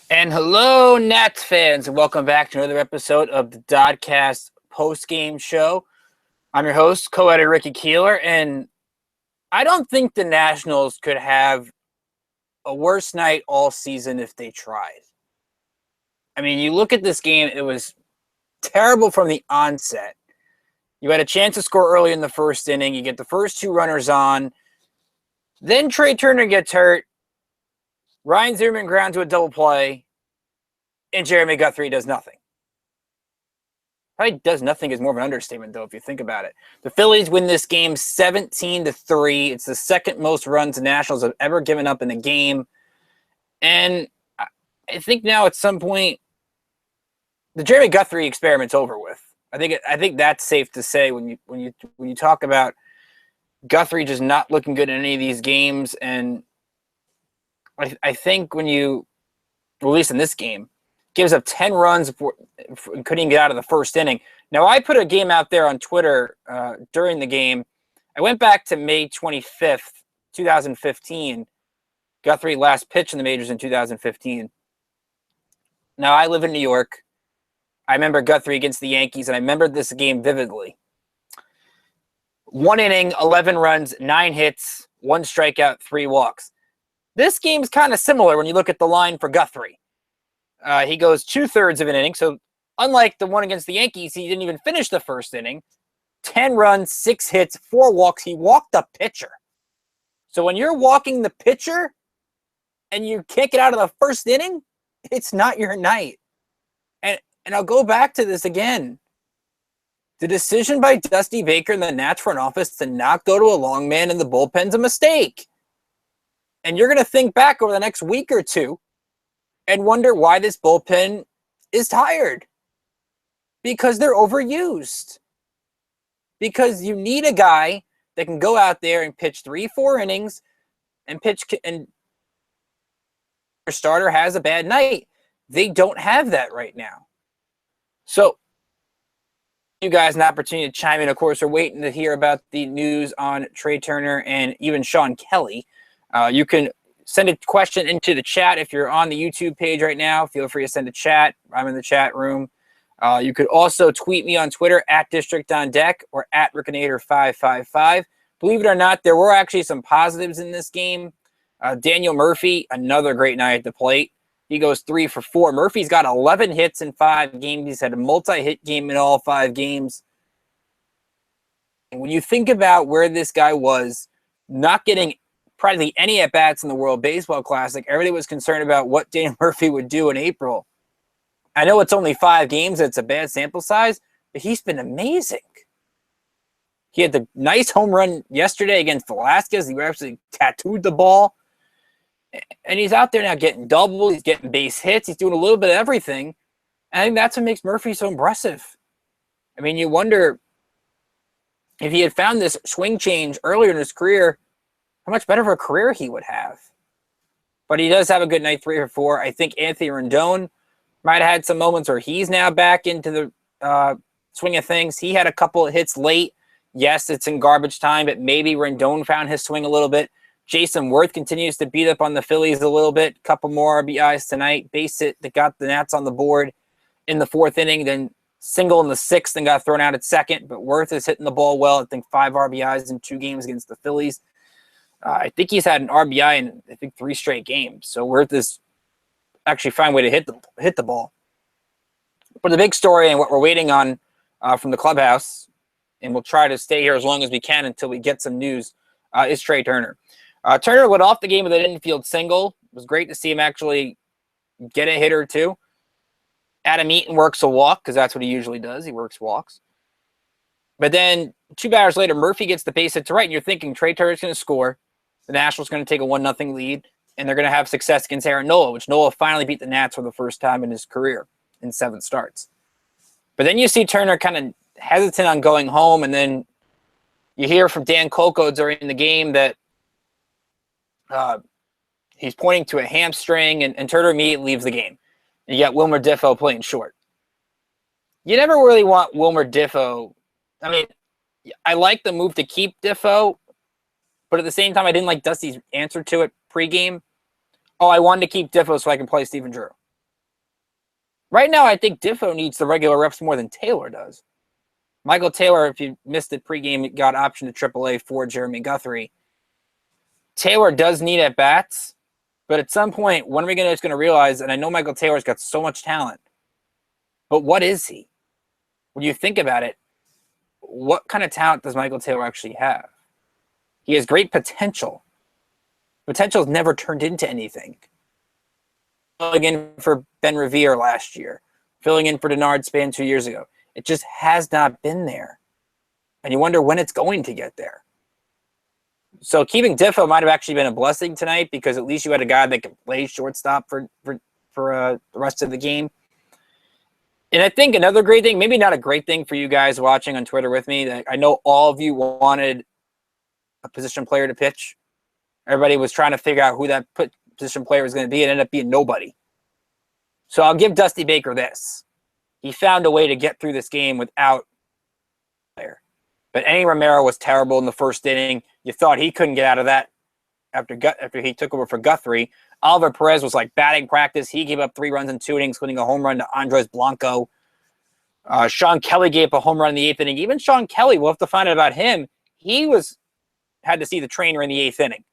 And hello, Nats fans, and welcome back to another episode of the DoDcast Postgame Show. I'm your host, co-editor Ricky Keeler, and I don't think the Nationals could have a worse night all season if they tried. I mean, you look at this game, it was terrible from the onset. You had a chance to score early in the first inning. You get the first two runners on. Then Trea Turner gets hurt. Ryan Zimmerman grounds to a double play. And Jeremy Guthrie does nothing. Probably does nothing is more of an understatement, though, if you think about it. The Phillies win this game 17-3. It's the second most runs the Nationals have ever given up in a game. And I think now at some point, the Jeremy Guthrie experiment's over with. I think that's safe to say when you talk about Guthrie just not looking good in any of these games. And I think when you, at least in this game, gives up 10 runs before couldn't even get out of the first inning. Now, I put a game out there on Twitter during the game. I went back to May 25th, 2015. Guthrie last pitched in the majors in 2015. Now, I live in New York. I remember Guthrie against the Yankees, and I remember this game vividly. 1 inning, 11 runs, 9 hits, 1 strikeout, 3 walks. This game's kind of similar when you look at the line for Guthrie. He goes 2/3 of an inning. So unlike the one against the Yankees, he didn't even finish the first inning. 10 runs, 6 hits, 4 walks. He walked the pitcher. So when you're walking the pitcher and you can't get out of the first inning, it's not your night. And I'll go back to this again. The decision by Dusty Baker and the Nats front office to not go to a long man in the bullpen's a mistake. And you're going to think back over the next week or two and wonder why this bullpen is tired. Because they're overused. Because you need a guy that can go out there and pitch 3-4 innings and and your starter has a bad night. They don't have that right now. So, you guys an opportunity to chime in. Of course, we're waiting to hear about the news on Trea Turner and even Sean Kelly. You can send a question into the chat if you're on the YouTube page right now. Feel free to send a chat. I'm in the chat room. You could also tweet me on Twitter at DistrictOnDeck or at Rickinator555. Believe it or not, there were actually some positives in this game. Daniel Murphy, another great night at the plate. He goes 3 for 4. Murphy's got 11 hits in 5 games. He's had a multi-hit game in all 5 games. And when you think about where this guy was, not getting practically any at-bats in the World Baseball Classic, everybody was concerned about what Daniel Murphy would do in April. I know it's only 5 games. It's a bad sample size, but he's been amazing. He had the nice home run yesterday against Velasquez. He actually tattooed the ball. And he's out there now getting doubles. He's getting base hits. He's doing a little bit of everything. And I think that's what makes Murphy so impressive. I mean, you wonder if he had found this swing change earlier in his career, how much better of a career he would have. But he does have a good night, 3 for 4. I think Anthony Rendon might have had some moments where he's now back into the swing of things. He had a couple of hits late. Yes, it's in garbage time, but maybe Rendon found his swing a little bit. Jason Worth continues to beat up on the Phillies a little bit. Couple more RBIs tonight. Base hit that got the Nats on the board in the 4th inning, then single in the 6th and got thrown out at second. But Worth is hitting the ball well. I think 5 RBIs in 2 games against the Phillies. I think he's had an RBI in, I think, 3 straight games. So Worth is actually fine way to hit the ball. But the big story and what we're waiting on from the clubhouse, and we'll try to stay here as long as we can until we get some news, is Trea Turner. Turner led off the game with an infield single. It was great to see him actually get a hit or two. Adam Eaton works a walk because that's what he usually does. He works walks. But then 2 batters later, Murphy gets the base hit to right, and you're thinking Trea Turner's going to score. The Nationals going to take a 1-0 lead, and they're going to have success against Aaron Nola, which Nola finally beat the Nats for the first time in his career in 7 starts. But then you see Turner kind of hesitant on going home, and then you hear from Dan Coco during the game that he's pointing to a hamstring, and Turner immediately leaves the game. And you got Wilmer Difo playing short. You never really want Wilmer Difo. I mean, I like the move to keep Difo, but at the same time, I didn't like Dusty's answer to it pregame. Oh, I wanted to keep Difo so I can play Stephen Drew. Right now, I think Diffo needs the regular reps more than Taylor does. Michael Taylor, if you missed it pregame, got option to AAA for Jeremy Guthrie. Taylor does need at-bats, but at some point, when are we going to realize, and I know Michael Taylor's got so much talent, but what is he? When you think about it, what kind of talent does Michael Taylor actually have? He has great potential. Potential has never turned into anything. Filling in for Ben Revere last year, filling in for Denard Span 2 years ago. It just has not been there. And you wonder when it's going to get there. So keeping Diffo might have actually been a blessing tonight because at least you had a guy that could play shortstop for the rest of the game. And I think another great thing, maybe not a great thing for you guys watching on Twitter with me, that I know all of you wanted a position player to pitch. Everybody was trying to figure out who that position player was going to be. It ended up being nobody. So I'll give Dusty Baker this. He found a way to get through this game without a player. But Andy Romero was terrible in the first inning. You thought he couldn't get out of that after he took over for Guthrie. Oliver Perez was like batting practice. He gave up 3 runs in 2 innings, including a home run to Andres Blanco. Sean Kelly gave up a home run in the 8th inning. Even Sean Kelly, we'll have to find out about him. He had to see the trainer in the 8th inning.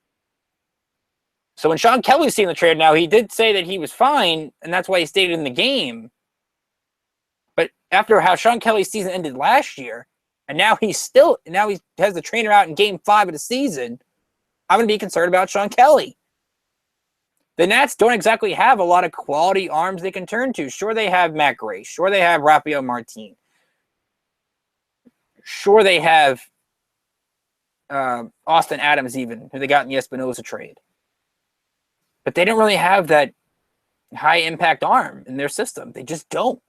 So when Sean Kelly's seeing the trainer now, he did say that he was fine, and that's why he stayed in the game. But after how Sean Kelly's season ended last year, and now he has the trainer out in Game 5 of the season, I'm going to be concerned about Sean Kelly. The Nats don't exactly have a lot of quality arms they can turn to. Sure, they have Matt Gray. Sure, they have Rafael Martin. Sure, they have Austin Adams even, who they got in the Espinosa trade. But they don't really have that high-impact arm in their system. They just don't.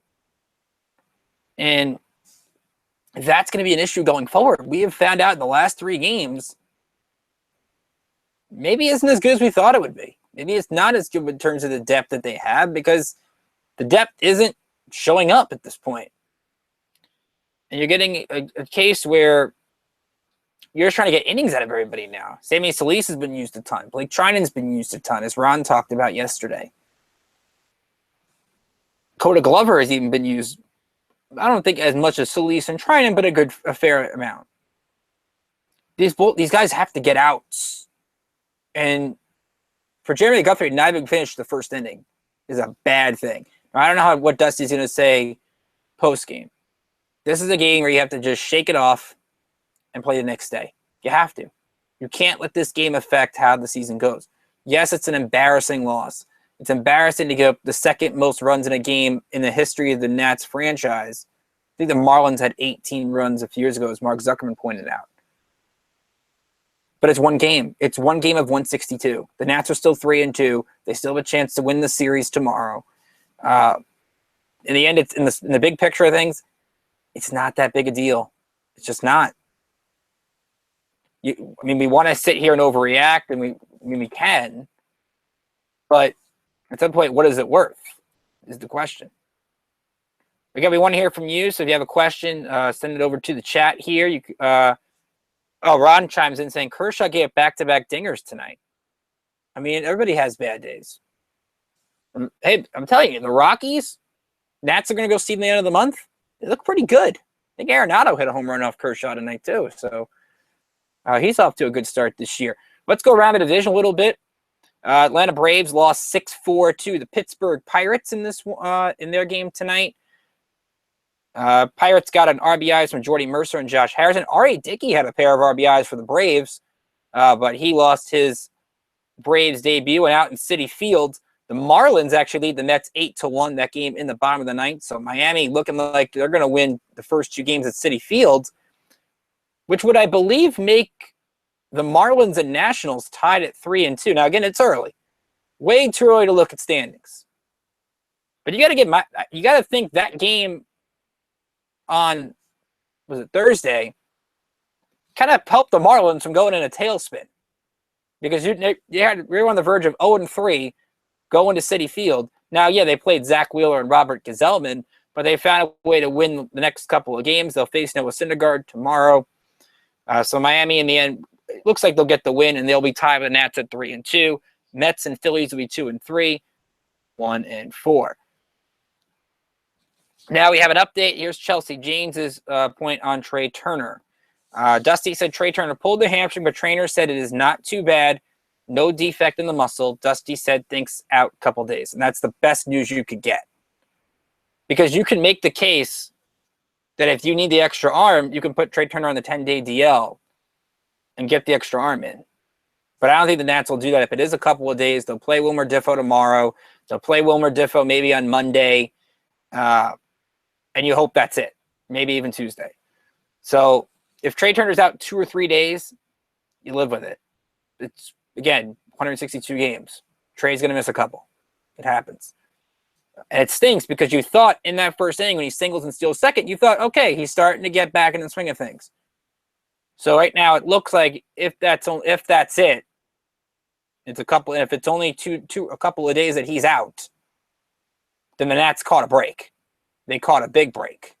And that's going to be an issue going forward. We have found out in the last 3 games, maybe isn't as good as we thought it would be. Maybe it's not as good in terms of the depth that they have because the depth isn't showing up at this point. And you're getting a case where you're just trying to get innings out of everybody now. Sammy Solis has been used a ton. Blake Trinan's been used a ton, as Ron talked about yesterday. Coda Glover has even been used, I don't think as much as Solis and Trinan, but a fair amount. These guys have to get outs. And for Jeremy Guthrie not even finish the first inning is a bad thing. Now, I don't know what Dusty's going to say post-game. This is a game where you have to just shake it off and play the next day. You have to. You can't let this game affect how the season goes. Yes, it's an embarrassing loss. It's embarrassing to give up the 2nd most runs in a game in the history of the Nats franchise. I think the Marlins had 18 runs a few years ago, as Mark Zuckerman pointed out. But it's one game. It's one game of 162. The Nats are still 3-2. They still have a chance to win the series tomorrow. In the end, it's in the big picture of things, it's not that big a deal. It's just not. We want to sit here and overreact, and we can. But at some point, what is it worth? Is the question. We want to hear from you. So if you have a question, send it over to the chat here. Ron chimes in saying Kershaw gave back-to-back dingers tonight. I mean, everybody has bad days. Hey, I'm telling you, the Rockies, Nats are going to go see them at the end of the month. They look pretty good. I think Arenado hit a home run off Kershaw tonight, too. So he's off to a good start this year. Let's go around the division a little bit. Atlanta Braves lost 6-4 to the Pittsburgh Pirates in their game tonight. Pirates got an RBIs from Jordy Mercer and Josh Harrison. R.A. Dickey had a pair of RBIs for the Braves, but he lost his Braves debut and out in Citi Field. The Marlins actually lead the Mets 8-1 that game in the bottom of the 9th. So Miami looking like they're going to win the first 2 games at Citi Field, which would, I believe, make the Marlins and Nationals tied at 3-2. Now, again, it's early. Way too early to look at standings. But you got to think that game on, was it Thursday, kind of helped the Marlins from going in a tailspin. Because we were on the verge of 0-3 going to Citi Field. Now, yeah, they played Zach Wheeler and Robert Gazelman, but they found a way to win the next couple of games. They'll face Noah Syndergaard tomorrow. So Miami, in the end, it looks like they'll get the win, and they'll be tied with the Nats at 3-2. Mets and Phillies will be 2-3, 1-4. Now we have an update. Here's Chelsea James's point on Trea Turner. Dusty said Trea Turner pulled the hamstring, but trainer said it is not too bad. No defect in the muscle. Dusty said thinks out a couple days. And that's the best news you could get. Because you can make the case that if you need the extra arm, you can put Trea Turner on the 10-day DL and get the extra arm in. But I don't think the Nats will do that. If it is a couple of days, they'll play Wilmer Difo tomorrow. They'll play Wilmer Difo maybe on Monday. And you hope that's it. Maybe even Tuesday. So if Trea Turner's out 2 or 3 days, you live with it. It's, again, 162 games. Trea's going to miss a couple. It happens. And it stinks because you thought in that first inning when he singles and steals second, you thought, okay, he's starting to get back in the swing of things. So right now it looks like if that's it, it's a couple. And if it's only a couple of days that he's out, then the Nats caught a break. They caught a big break.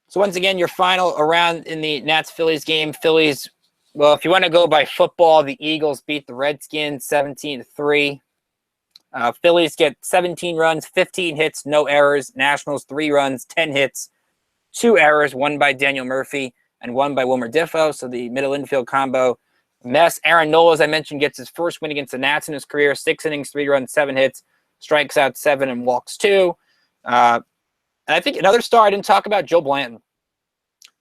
So once again, your final around in the Nats-Phillies game. Phillies, well, if you want to go by football, the Eagles beat the Redskins 17-3. Phillies get 17 runs, 15 hits, no errors. Nationals, 3 runs, 10 hits, 2 errors, 1 by Daniel Murphy and 1 by Wilmer Difo. So the middle infield combo mess. Aaron Nola, as I mentioned, gets his first win against the Nats in his career. 6 innings, 3 runs, 7 hits, strikes out 7 and walks 2. And I think another star I didn't talk about, Joe Blanton.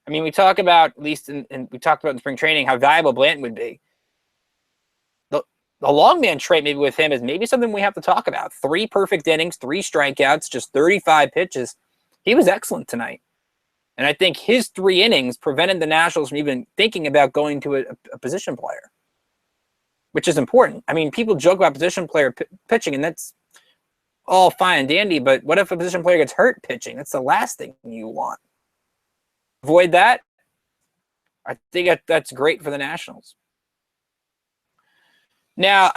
I mean, we talk about, at least we talked about in spring training, how valuable Blanton would be. The long man trait maybe with him is maybe something we have to talk about. 3 perfect innings, 3 strikeouts, just 35 pitches. He was excellent tonight. And I think his 3 innings prevented the Nationals from even thinking about going to a position player, which is important. I mean, people joke about position player pitching, and that's all fine and dandy, but what if a position player gets hurt pitching? That's the last thing you want. Avoid that. I think that's great for the Nationals. Now,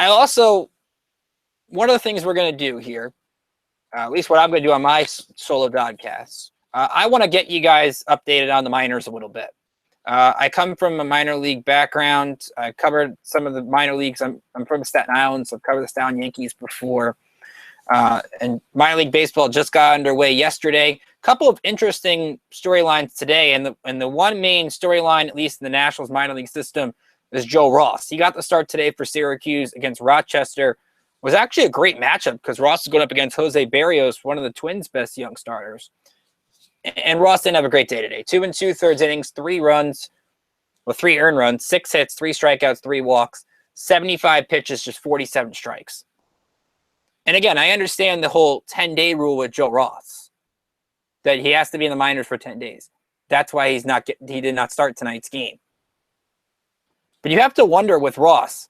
one of the things we're going to do here, at least what I'm going to do on my solo DoDcasts, I want to get you guys updated on the minors a little bit. I come from a minor league background. I covered some of the minor leagues. I'm from Staten Island, so I've covered the Staten Yankees before. And minor league baseball just got underway yesterday. A couple of interesting storylines today, and the one main storyline, at least in the Nationals minor league system, is Joe Ross. He got the start today for Syracuse against Rochester. It was actually a great matchup because Ross is going up against Jose Barrios, one of the Twins' best young starters. And Ross didn't have a great day today. 2 2/3 innings, 3 runs, 3 earned runs, 6 hits, 3 strikeouts, 3 walks, 75 pitches, just 47 strikes. And again, I understand the whole 10-day rule with Joe Ross, that he has to be in the minors for 10 days. That's why he did not start tonight's game. But you have to wonder with Ross,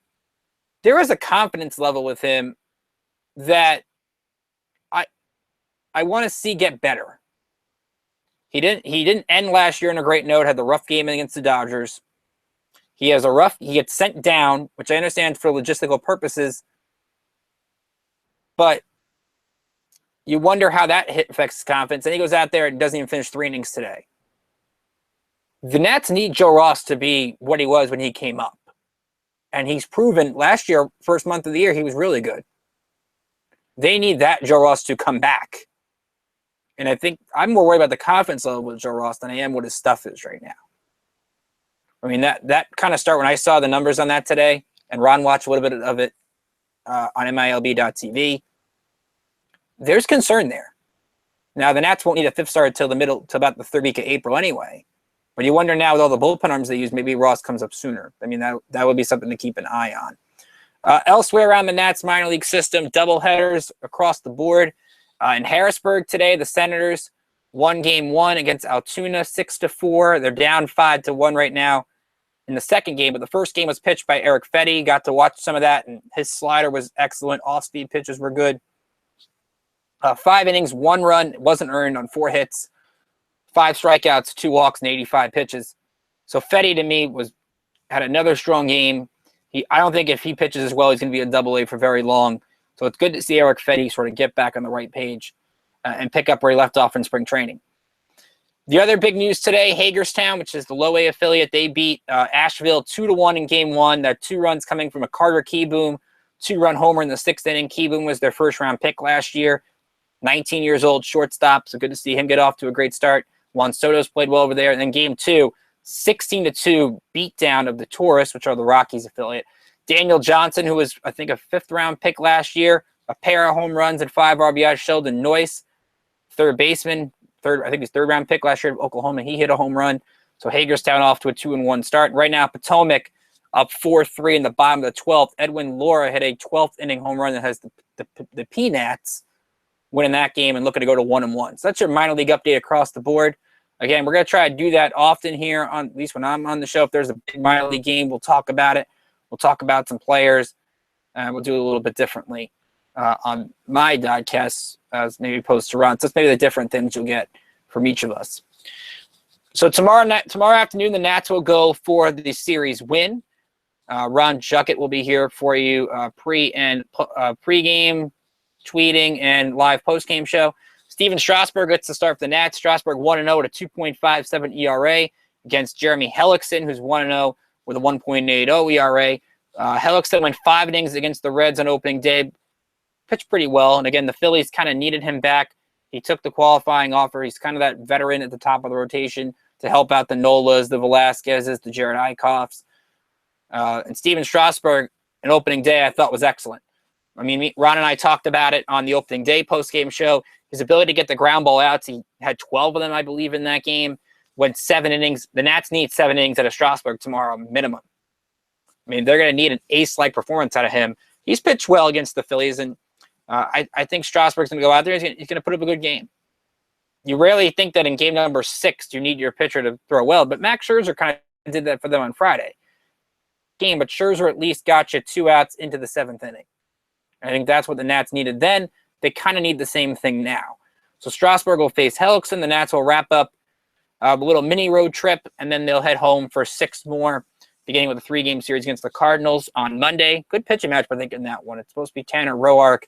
there is a confidence level with him that I want to see get better. He didn't end last year on a great note, had the rough game against the Dodgers. He gets sent down, which I understand for logistical purposes, but you wonder how that affects his confidence. And he goes out there and doesn't even finish 3 innings today. The Nats need Joe Ross to be what he was when he came up. And he's proven last year, first month of the year, he was really good. They need that Joe Ross to come back. And I think I'm more worried about the confidence level with Joe Ross than I am what his stuff is right now. I mean, that kind of start when I saw the numbers on that today, and Ron watched a little bit of it on MILB.TV. There's concern there. Now, the Nats won't need a 5th starter till about the 3rd week of April anyway. But you wonder now with all the bullpen arms they use, maybe Ross comes up sooner. I mean, that would be something to keep an eye on. Elsewhere around the Nats minor league system, doubleheaders across the board. In Harrisburg today, the Senators won game 1 against Altoona 6-4. They're down 5-1 right now in the second game. But the first game was pitched by Eric Fetty. Got to watch some of that, and his slider was excellent. Off-speed pitches were good. 5 innings, 1 run, wasn't earned on 4 hits. 5 strikeouts, 2 walks, and 85 pitches. So Fetty, to me, had another strong game. I don't think if he pitches as well, he's going to be a Double-A for very long. So it's good to see Eric Fetty sort of get back on the right page and pick up where he left off in spring training. The other big news today, Hagerstown, which is the low-A affiliate, they beat Asheville 2-1 in game 1. That 2 runs coming from a Carter Keyboom 2-run homer in the 6th inning. Keyboom was their first-round pick last year. 19 years old, shortstop. So good to see him get off to a great start. Juan Soto's played well over there. And then game 2, 16-2 beatdown of the Taurus, which are the Rockies affiliate. Daniel Johnson, who was, I think, a 5th-round pick last year, a pair of home runs and 5 RBIs. Sheldon Noyce, third baseman, I think he's 3rd-round pick last year of Oklahoma. He hit a home run. So Hagerstown off to a 2-1 start. Right now, Potomac up 4-3 in the bottom of the 12th. Edwin Laura hit a 12th-inning home run that has the Peanuts winning that game and looking to go to 1-1. So that's your minor league update across the board. Again, we're going to try to do that often here, at least when I'm on the show. If there's a big minor league game, we'll talk about it. We'll talk about some players, and we'll do it a little bit differently on my DoDcast as maybe opposed to Ron. So that's maybe the different things you'll get from each of us. So tomorrow afternoon, the Nats will go for the series win. Ron Juckett will be here for you pre-game tweeting and live post-game show. Steven Strasburg gets to start for the Nats. Strasburg 1-0 at a 2.57 ERA against Jeremy Hellickson, who's 1-0 with a 1.80 ERA. Hellickson went 5 innings against the Reds on opening day. Pitched pretty well. And again, the Phillies kind of needed him back. He took the qualifying offer. He's kind of that veteran at the top of the rotation to help out the Nolas, the Velasquezes, the Jared Eichhoffs. And Steven Strasburg, an opening day, I thought was excellent. I mean, Ron and I talked about it on the opening day post-game show. His ability to get the ground ball outs, he had 12 of them, I believe, in that game. Went 7 innings. The Nats need 7 innings out of Strasburg tomorrow, minimum. I mean, they're going to need an ace-like performance out of him. He's pitched well against the Phillies, and I think Strasburg's going to go out there. He's going to put up a good game. You rarely think that in game number 6 you need your pitcher to throw well, but Max Scherzer kind of did that for them on Friday. But Scherzer at least got you 2 outs into the 7th inning. I think that's what the Nats needed then. They kind of need the same thing now. So Strasburg will face Hellickson. The Nats will wrap up a little mini road trip, and then they'll head home for 6 more, beginning with a 3-game series against the Cardinals on Monday. Good pitching match, I think, in that one. It's supposed to be Tanner Roark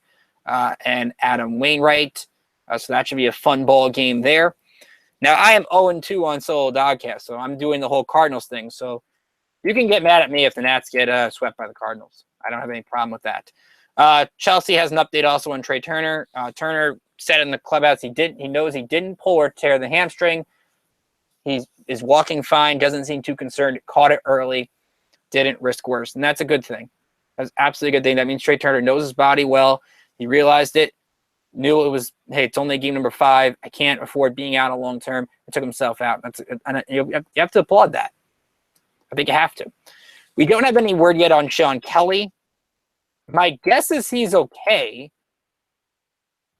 and Adam Wainwright. So that should be a fun ball game there. Now, I am 0-2 on solo DoDcast, so I'm doing the whole Cardinals thing. So you can get mad at me if the Nats get swept by the Cardinals. I don't have any problem with that. Chelsea has an update also on Trea Turner. Turner said in the clubhouse he knows he didn't pull or tear the hamstring. He is walking fine, doesn't seem too concerned, caught it early, didn't risk worse. And that's a good thing. That's absolutely a good thing. That means Trea Turner knows his body well. He realized it, knew it was, hey, it's only game number 5. I can't afford being out a long term. He took himself out. You have to applaud that. I think you have to. We don't have any word yet on Sean Kelly. My guess is he's okay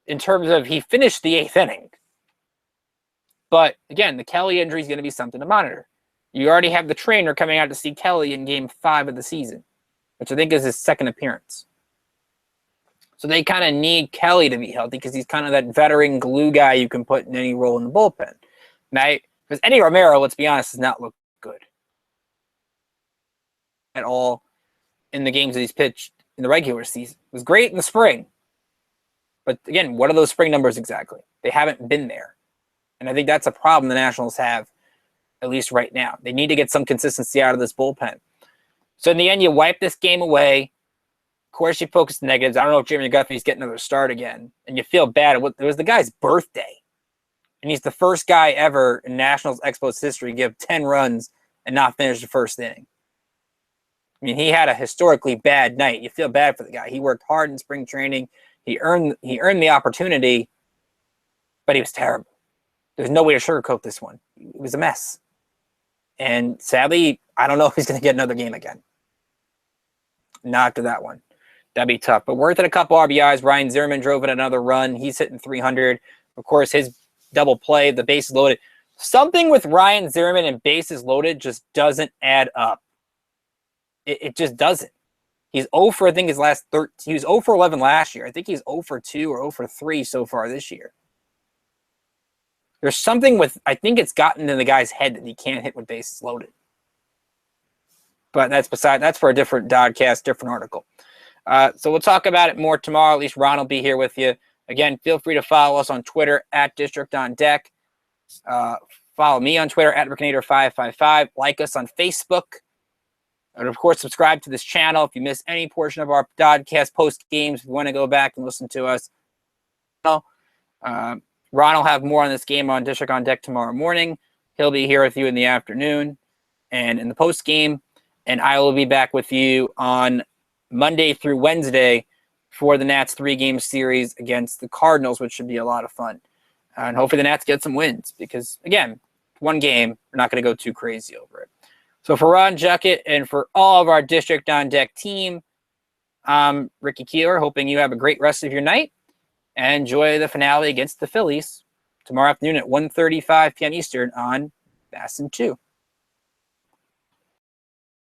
in terms of he finished the 8th inning. But, again, the Kelly injury is going to be something to monitor. You already have the trainer coming out to see Kelly in game 5 of the season, which I think is his 2nd appearance. So they kind of need Kelly to be healthy because he's kind of that veteran glue guy you can put in any role in the bullpen. Now, because Eddie Romero, let's be honest, does not look good at all in the games that he's pitched in the regular season. It was great in the spring. But again, what are those spring numbers exactly? They haven't been there. And I think that's a problem the Nationals have, at least right now. They need to get some consistency out of this bullpen. So in the end, you wipe this game away. Of course, you focus the negatives. I don't know if Jeremy Guthrie's getting another start again. And you feel bad. It was the guy's birthday. And he's the first guy ever in Nationals Expos history to give 10 runs and not finish the 1st inning. I mean, he had a historically bad night. You feel bad for the guy. He worked hard in spring training. He earned the opportunity, but he was terrible. There's no way to sugarcoat this one. It was a mess. And sadly, I don't know if he's going to get another game again. Not after that one. That'd be tough. But worth it a couple RBIs. Ryan Zimmerman drove in another run. He's hitting 300. Of course, his double play, the bases loaded. Something with Ryan Zimmerman and bases loaded just doesn't add up. It just doesn't. He's 0 for, I think, his last 13. He was 0 for 11 last year. I think he's 0 for 2 or 0 for 3 so far this year. There's something with, I think it's gotten in the guy's head that he can't hit with bases loaded. But that's for a different DoDcast, different article. So we'll talk about it more tomorrow. At least Ron will be here with you. Again, feel free to follow us on Twitter at District on Deck. Follow me on Twitter at Rickinator555. Like us on Facebook. And, of course, subscribe to this channel if you miss any portion of our DoDcast post games. If you want to go back and listen to us. Ron will have more on this game on District on Deck tomorrow morning. He'll be here with you in the afternoon and in the post game. And I will be back with you on Monday through Wednesday for the Nats 3-game series against the Cardinals, which should be a lot of fun. And hopefully the Nats get some wins because, again, one game, we're not going to go too crazy over it. So for Ron Juckett and for all of our District on Deck team, I'm Ricky Keeler, hoping you have a great rest of your night and enjoy the finale against the Phillies tomorrow afternoon at 1:35 p.m. Eastern on Bassin 2.